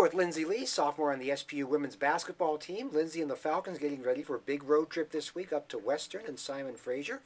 with Lindsay Lee, sophomore on the SPU women's basketball team. Lindsay and the Falcons getting ready for a big road trip this week up to Western and Simon Fraser.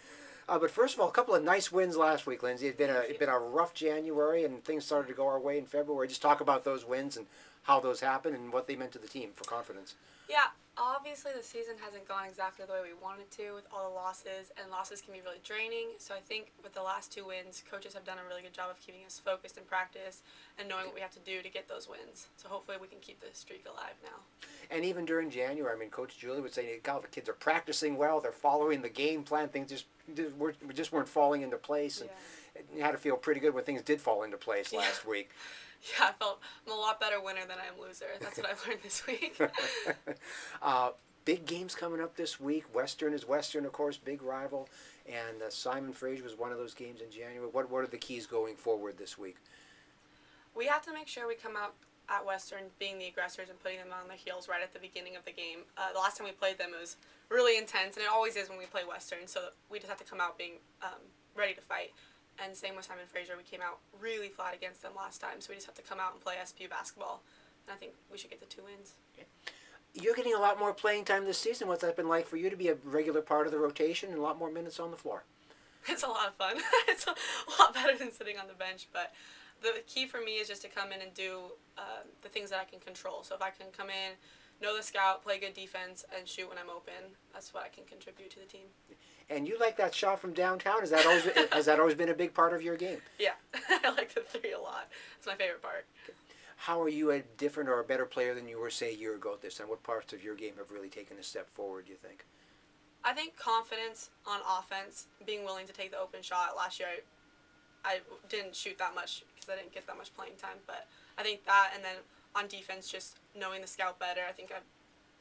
But first of all, a couple of nice wins last week, Lindsay. It's been a rough January, and things started to go our way in February. Just talk about those wins and how those happened and what they meant to the team for confidence. Yeah, obviously the season hasn't gone exactly the way we wanted to with all the losses, and losses can be really draining. So I think with the last two wins, coaches have done a really good job of keeping us focused in practice and knowing what we have to do to get those wins. So hopefully we can keep the streak alive now. And even during January, I mean, Coach Julie would say, God, the kids are practicing well. They're following the game plan. Things just weren't falling into place. And you had to feel pretty good when things did fall into place last week. Yeah, I'm a lot better winner than I am loser. That's what I've learned this week. Big games coming up this week. Western is Western, of course, big rival. And Simon Fraser was one of those games in January. What are the keys going forward this week? We have to make sure we come out at Western being the aggressors and putting them on their heels right at the beginning of the game. The last time we played them, it was really intense, and it always is when we play Western, so we just have to come out being ready to fight. And same with Simon Fraser, we came out really flat against them last time, so we just have to come out and play SPU basketball, and I think we should get the 2 wins. Okay. You're getting a lot more playing time this season. What's that been like for you to be a regular part of the rotation and a lot more minutes on the floor? It's a lot of fun. It's a lot better than sitting on the bench, but the key for me is just to come in and do the things that I can control. So if I can come in, know the scout, play good defense, and shoot when I'm open, that's what I can contribute to the team. And you like that shot from downtown? Has that always been a big part of your game? Yeah, I like the 3 a lot. It's my favorite part. Okay. How are you a different or a better player than you were, say, a year ago at this time? What parts of your game have really taken a step forward, do you think? I think confidence on offense, being willing to take the open shot. Last year I didn't shoot that much because I didn't get that much playing time, but I think that, and then on defense, just knowing the scout better, I think I've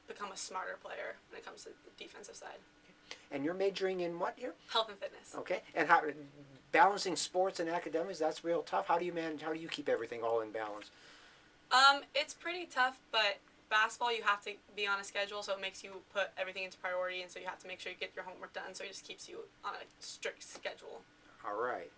become a smarter player when it comes to the defensive side. And you're majoring in what here? Health and fitness. Okay. And how balancing sports and academics, that's real tough. How do you keep everything all in balance? It's pretty tough, but basketball you have to be on a schedule, so it makes you put everything into priority, and so you have to make sure you get your homework done, so it just keeps you on a strict schedule. All right.